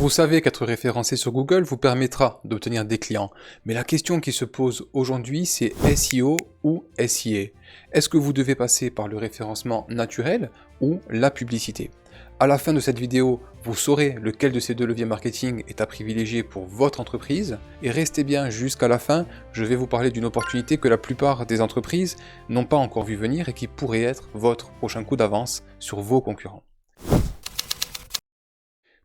Vous savez qu'être référencé sur Google vous permettra d'obtenir des clients, mais la question qui se pose aujourd'hui c'est SEO ou SIA. Est-ce que vous devez passer par le référencement naturel ou la publicité? À la fin de cette vidéo, vous saurez lequel de ces deux leviers marketing est à privilégier pour votre entreprise. Et restez bien jusqu'à la fin, je vais vous parler d'une opportunité que la plupart des entreprises n'ont pas encore vu venir et qui pourrait être votre prochain coup d'avance sur vos concurrents.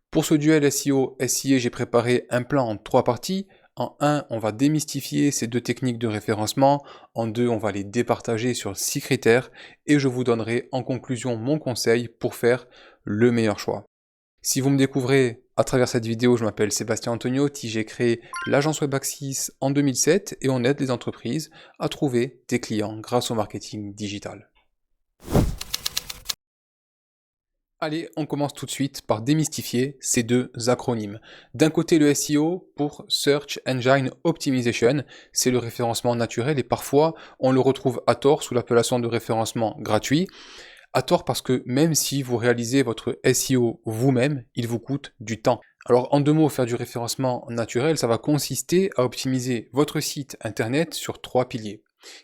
Pour ce duel SEO-SIA, j'ai préparé un plan en 3 parties. En 1, on va démystifier ces deux techniques de référencement. En 2, on va les départager sur 6 critères. Et je vous donnerai en conclusion mon conseil pour faire le meilleur choix. Si vous me découvrez à travers cette vidéo, je m'appelle Sébastien Antoniotti, j'ai créé l'agence WebAxis en 2007 et on aide les entreprises à trouver des clients grâce au marketing digital. Allez, on commence tout de suite par démystifier ces deux acronymes. D'un côté, le SEO pour Search Engine Optimization, c'est le référencement naturel et parfois on le retrouve à tort sous l'appellation de référencement gratuit. À tort parce que même si vous réalisez votre SEO vous-même, il vous coûte du temps. Alors en 2 mots, faire du référencement naturel, ça va consister à optimiser votre site internet sur 3 piliers,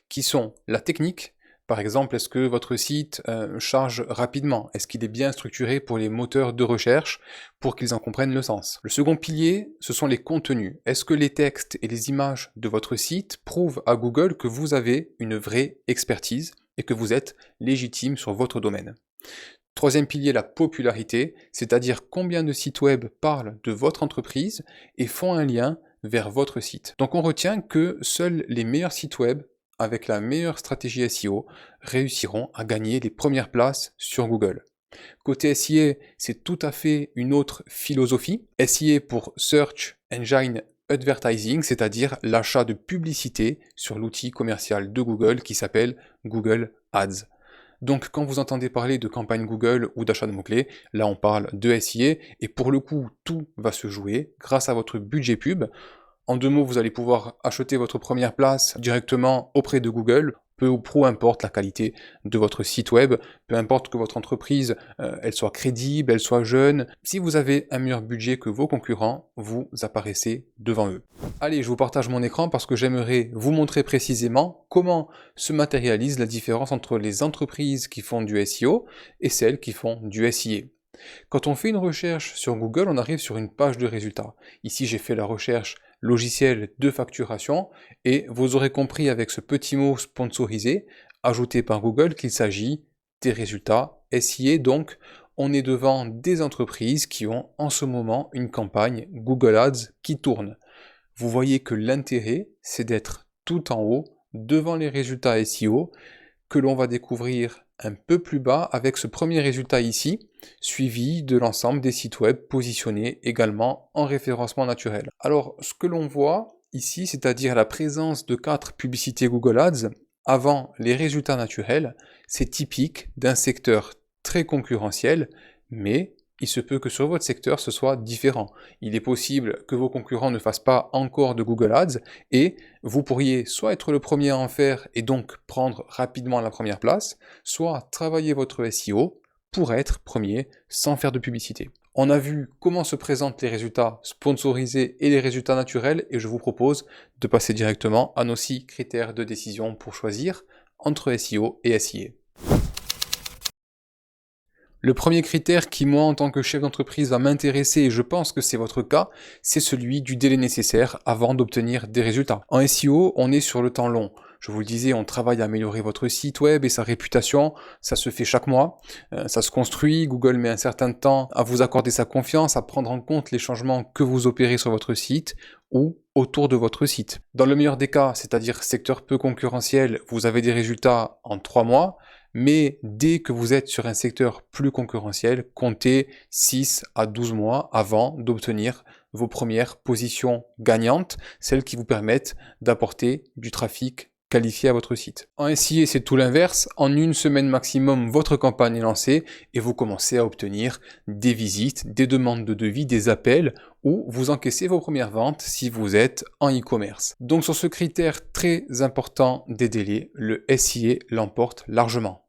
qui sont la technique. Par exemple, est-ce que votre site charge rapidement? Est-ce qu'il est bien structuré pour les moteurs de recherche pour qu'ils en comprennent le sens? Le second pilier, ce sont les contenus. Est-ce que les textes et les images de votre site prouvent à Google que vous avez une vraie expertise et que vous êtes légitime sur votre domaine? Troisième pilier, la popularité, c'est-à-dire combien de sites web parlent de votre entreprise et font un lien vers votre site. Donc on retient que seuls les meilleurs sites web avec la meilleure stratégie SEO, réussiront à gagner les premières places sur Google. Côté SIA, c'est tout à fait une autre philosophie. SIA pour Search Engine Advertising, c'est-à-dire l'achat de publicité sur l'outil commercial de Google qui s'appelle Google Ads. Donc quand vous entendez parler de campagne Google ou d'achat de mots-clés, là on parle de SIA et pour le coup tout va se jouer grâce à votre budget pub. En 2 mots, vous allez pouvoir acheter votre première place directement auprès de Google, peu ou prou importe la qualité de votre site web, peu importe que votre entreprise elle soit crédible, elle soit jeune. Si vous avez un meilleur budget que vos concurrents, vous apparaissez devant eux. Allez, je vous partage mon écran parce que j'aimerais vous montrer précisément comment se matérialise la différence entre les entreprises qui font du SEO et celles qui font du SIA. Quand on fait une recherche sur Google, on arrive sur une page de résultats. Ici, j'ai fait la recherche logiciel de facturation et vous aurez compris avec ce petit mot sponsorisé ajouté par Google qu'il s'agit des résultats SIA. Donc, on est devant des entreprises qui ont en ce moment une campagne Google Ads qui tourne. Vous voyez que l'intérêt, c'est d'être tout en haut devant les résultats SEO que l'on va découvrir un peu plus bas avec ce premier résultat ici, suivi de l'ensemble des sites web positionnés également en référencement naturel. Alors, ce que l'on voit ici, c'est-à-dire la présence de 4 publicités Google Ads avant les résultats naturels, c'est typique d'un secteur très concurrentiel, mais il se peut que sur votre secteur ce soit différent. Il est possible que vos concurrents ne fassent pas encore de Google Ads et vous pourriez soit être le premier à en faire et donc prendre rapidement la première place, soit travailler votre SEO pour être premier sans faire de publicité. On a vu comment se présentent les résultats sponsorisés et les résultats naturels et je vous propose de passer directement à nos 6 critères de décision pour choisir entre SEO et SIA. Le premier critère qui, moi, en tant que chef d'entreprise, va m'intéresser, et je pense que c'est votre cas, c'est celui du délai nécessaire avant d'obtenir des résultats. En SEO, on est sur le temps long. Je vous le disais, on travaille à améliorer votre site web et sa réputation, ça se fait chaque mois, ça se construit, Google met un certain temps à vous accorder sa confiance, à prendre en compte les changements que vous opérez sur votre site ou autour de votre site. Dans le meilleur des cas, c'est-à-dire secteur peu concurrentiel, vous avez des résultats en 3 mois, mais dès que vous êtes sur un secteur plus concurrentiel, comptez 6 à 12 mois avant d'obtenir vos premières positions gagnantes, celles qui vous permettent d'apporter du trafic qualifié à votre site. En SIA, c'est tout l'inverse. En 1 semaine maximum, votre campagne est lancée et vous commencez à obtenir des visites, des demandes de devis, des appels ou vous encaissez vos premières ventes si vous êtes en e-commerce. Donc sur ce critère très important des délais, le SIA l'emporte largement.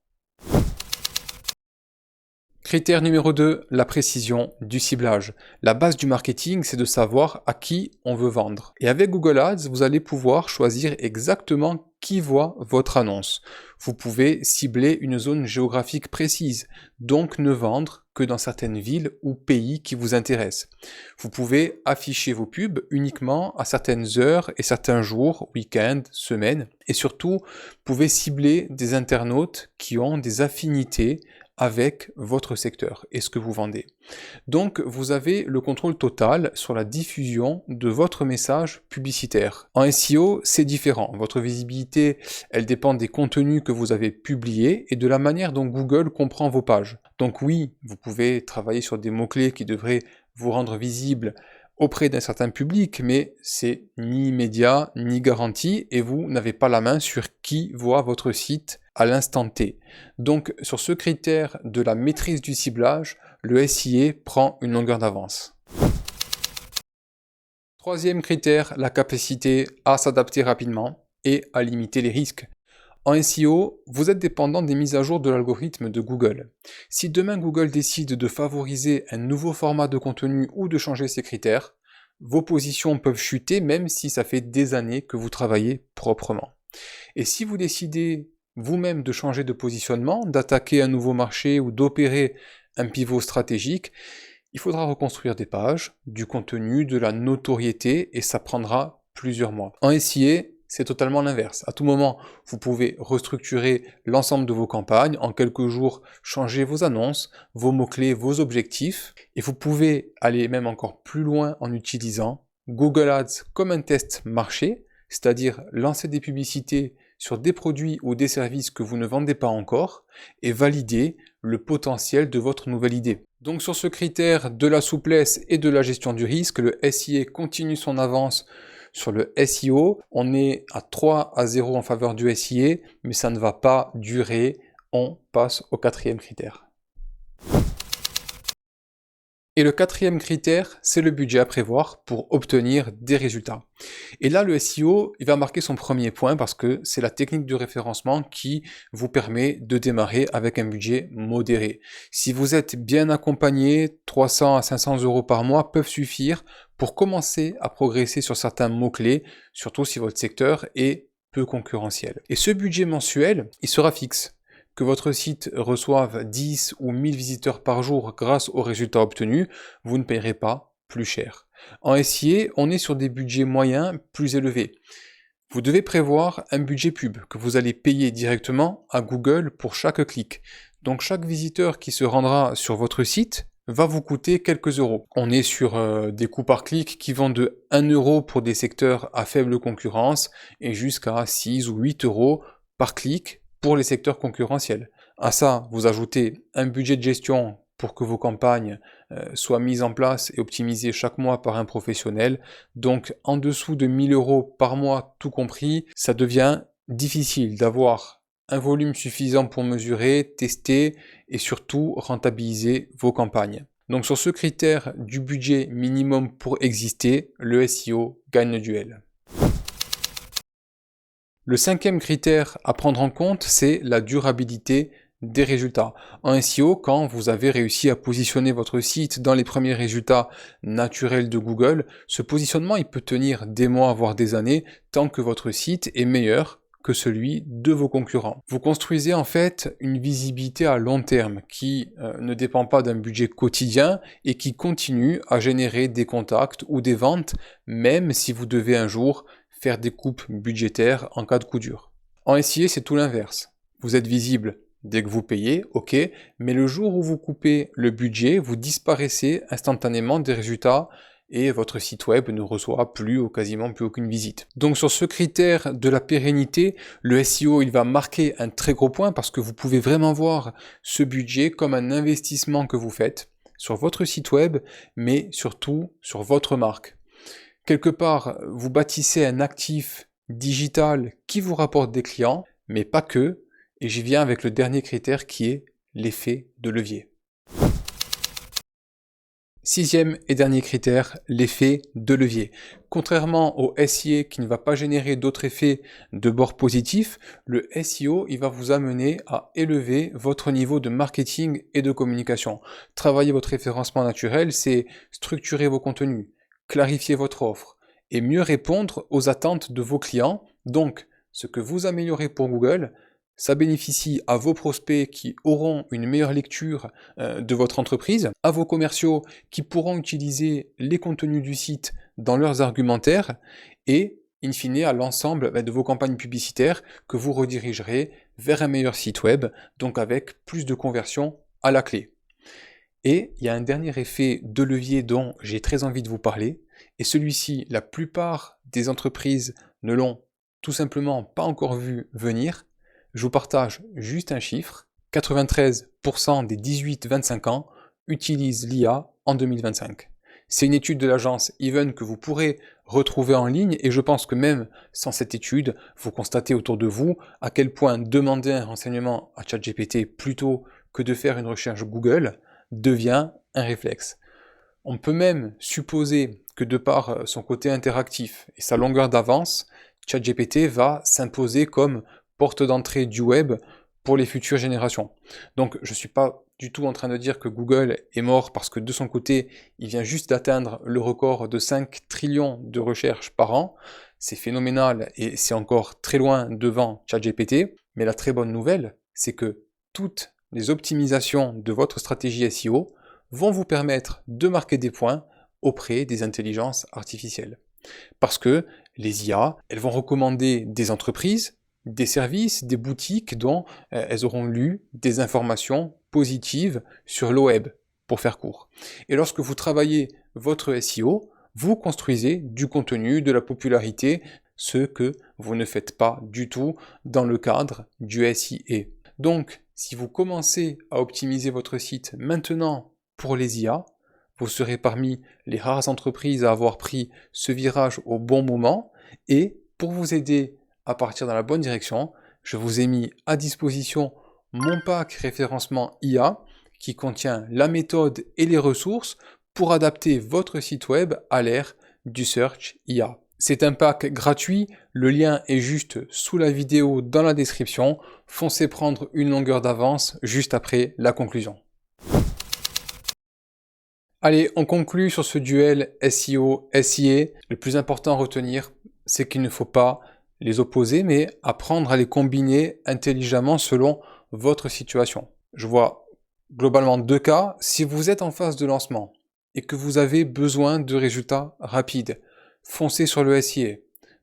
Critère numéro 2, la précision du ciblage. La base du marketing, c'est de savoir à qui on veut vendre. Et avec Google Ads, vous allez pouvoir choisir exactement qui voit votre annonce. Vous pouvez cibler une zone géographique précise, donc ne vendre que dans certaines villes ou pays qui vous intéressent. Vous pouvez afficher vos pubs uniquement à certaines heures et certains jours, week-ends, semaines, et surtout, vous pouvez cibler des internautes qui ont des affinités avec votre secteur et ce que vous vendez. Donc, vous avez le contrôle total sur la diffusion de votre message publicitaire. En SEO, c'est différent. Votre visibilité, elle dépend des contenus que vous avez publiés et de la manière dont Google comprend vos pages. Donc oui, vous pouvez travailler sur des mots-clés qui devraient vous rendre visible auprès d'un certain public, mais c'est ni immédiat, ni garanti, et vous n'avez pas la main sur qui voit votre site à l'instant T. Donc, sur ce critère de la maîtrise du ciblage, le SIA prend une longueur d'avance. Troisième critère, la capacité à s'adapter rapidement et à limiter les risques. En SEO, vous êtes dépendant des mises à jour de l'algorithme de Google. Si demain Google décide de favoriser un nouveau format de contenu ou de changer ses critères, vos positions peuvent chuter même si ça fait des années que vous travaillez proprement. Et si vous décidez vous-même de changer de positionnement, d'attaquer un nouveau marché ou d'opérer un pivot stratégique, il faudra reconstruire des pages, du contenu, de la notoriété et ça prendra plusieurs mois. En SIA, c'est totalement l'inverse. À tout moment, vous pouvez restructurer l'ensemble de vos campagnes, en quelques jours, changer vos annonces, vos mots-clés, vos objectifs, et vous pouvez aller même encore plus loin en utilisant Google Ads comme un test marché, c'est-à-dire lancer des publicités sur des produits ou des services que vous ne vendez pas encore et valider le potentiel de votre nouvelle idée. Donc sur ce critère de la souplesse et de la gestion du risque, le SIA continue son avance sur le SEO. On est à 3-0 en faveur du SIA, mais ça ne va pas durer. On passe au quatrième critère. Et le quatrième critère, c'est le budget à prévoir pour obtenir des résultats. Et là, le SEO, il va marquer son premier point parce que c'est la technique de référencement qui vous permet de démarrer avec un budget modéré. Si vous êtes bien accompagné, 300 à 500 euros par mois peuvent suffire pour commencer à progresser sur certains mots-clés, surtout si votre secteur est peu concurrentiel. Et ce budget mensuel, il sera fixe. Que votre site reçoive 10 ou 1000 visiteurs par jour grâce aux résultats obtenus, vous ne payerez pas plus cher. En SIA, on est sur des budgets moyens plus élevés. Vous devez prévoir un budget pub que vous allez payer directement à Google pour chaque clic. Donc chaque visiteur qui se rendra sur votre site va vous coûter quelques euros. On est sur des coûts par clic qui vont de 1 euro pour des secteurs à faible concurrence et jusqu'à 6 ou 8 euros par clic pour les secteurs concurrentiels. À ça, vous ajoutez un budget de gestion pour que vos campagnes soient mises en place et optimisées chaque mois par un professionnel. Donc en dessous de 1000 euros par mois tout compris, ça devient difficile d'avoir un volume suffisant pour mesurer, tester et surtout rentabiliser vos campagnes. Donc sur ce critère du budget minimum pour exister, le SEO gagne le duel. Le cinquième critère à prendre en compte, c'est la durabilité des résultats. En SEO, quand vous avez réussi à positionner votre site dans les premiers résultats naturels de Google, ce positionnement il peut tenir des mois voire des années tant que votre site est meilleur que celui de vos concurrents. Vous construisez en fait une visibilité à long terme qui ne dépend pas d'un budget quotidien et qui continue à générer des contacts ou des ventes même si vous devez un jour faire des coupes budgétaires en cas de coup dur. En SIA, c'est tout l'inverse. Vous êtes visible dès que vous payez, ok, mais le jour où vous coupez le budget, vous disparaissez instantanément des résultats et votre site web ne reçoit plus ou quasiment plus aucune visite. Donc sur ce critère de la pérennité, le SEO il va marquer un très gros point parce que vous pouvez vraiment voir ce budget comme un investissement que vous faites sur votre site web, mais surtout sur votre marque. Quelque part, vous bâtissez un actif digital qui vous rapporte des clients, mais pas que, et j'y viens avec le dernier critère qui est l'effet de levier. Sixième et dernier critère, l'effet de levier. Contrairement au SIA qui ne va pas générer d'autres effets de bord positif, le SEO il va vous amener à élever votre niveau de marketing et de communication. Travailler votre référencement naturel, c'est structurer vos contenus, clarifier votre offre et mieux répondre aux attentes de vos clients. Donc, ce que vous améliorez pour Google, ça bénéficie à vos prospects qui auront une meilleure lecture de votre entreprise, à vos commerciaux qui pourront utiliser les contenus du site dans leurs argumentaires et, in fine, à l'ensemble de vos campagnes publicitaires que vous redirigerez vers un meilleur site web, donc avec plus de conversions à la clé. Et il y a un dernier effet de levier dont j'ai très envie de vous parler, et celui-ci, la plupart des entreprises ne l'ont tout simplement pas encore vu venir. Je vous partage juste un chiffre, 93% des 18-25 ans utilisent l'IA en 2025. C'est une étude de l'agence Even que vous pourrez retrouver en ligne et je pense que même sans cette étude, vous constatez autour de vous à quel point demander un renseignement à ChatGPT plutôt que de faire une recherche Google devient un réflexe. On peut même supposer que de par son côté interactif et sa longueur d'avance, ChatGPT va s'imposer comme porte d'entrée du web pour les futures générations. Donc je ne suis pas du tout en train de dire que Google est mort parce que de son côté, il vient juste d'atteindre le record de 5 trillions de recherches par an. C'est phénoménal et c'est encore très loin devant ChatGPT. Mais la très bonne nouvelle, c'est que toutes les optimisations de votre stratégie SEO vont vous permettre de marquer des points auprès des intelligences artificielles. Parce que les IA, elles vont recommander des entreprises, des services, des boutiques dont elles auront lu des informations positives sur le web, pour faire court. Et lorsque vous travaillez votre SEO, vous construisez du contenu, de la popularité, ce que vous ne faites pas du tout dans le cadre du SIA. Donc, si vous commencez à optimiser votre site maintenant pour les IA, vous serez parmi les rares entreprises à avoir pris ce virage au bon moment et pour vous aider à partir dans la bonne direction, je vous ai mis à disposition mon pack référencement IA qui contient la méthode et les ressources pour adapter votre site web à l'ère du Search IA. C'est un pack gratuit, le lien est juste sous la vidéo dans la description. Foncez prendre une longueur d'avance juste après la conclusion. Allez, on conclut sur ce duel SEO-SIA. Le plus important à retenir, c'est qu'il ne faut pas les opposer, mais apprendre à les combiner intelligemment selon votre situation. Je vois globalement deux cas. Si vous êtes en phase de lancement et que vous avez besoin de résultats rapides, foncez sur le SIA,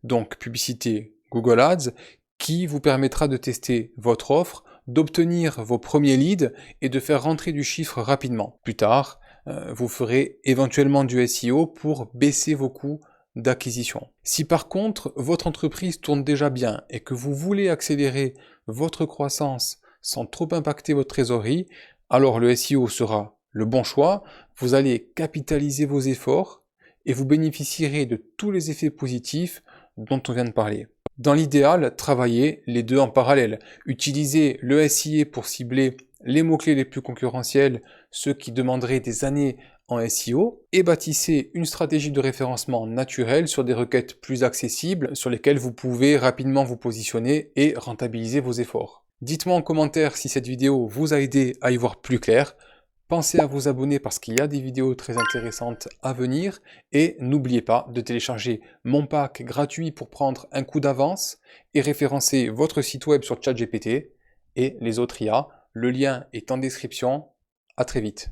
donc publicité Google Ads, qui vous permettra de tester votre offre, d'obtenir vos premiers leads et de faire rentrer du chiffre rapidement. Plus tard, vous ferez éventuellement du SEO pour baisser vos coûts d'acquisition. Si par contre votre entreprise tourne déjà bien et que vous voulez accélérer votre croissance sans trop impacter votre trésorerie, alors le SEO sera le bon choix. Vous allez capitaliser vos efforts et vous bénéficierez de tous les effets positifs dont on vient de parler. Dans l'idéal, travaillez les deux en parallèle. Utilisez le SIA pour cibler les mots-clés les plus concurrentiels, ceux qui demanderaient des années en SEO, et bâtissez une stratégie de référencement naturel sur des requêtes plus accessibles sur lesquelles vous pouvez rapidement vous positionner et rentabiliser vos efforts. Dites-moi en commentaire si cette vidéo vous a aidé à y voir plus clair. Pensez à vous abonner parce qu'il y a des vidéos très intéressantes à venir et n'oubliez pas de télécharger mon pack gratuit pour prendre un coup d'avance et référencer votre site web sur ChatGPT et les autres IA. Le lien est en description. À très vite.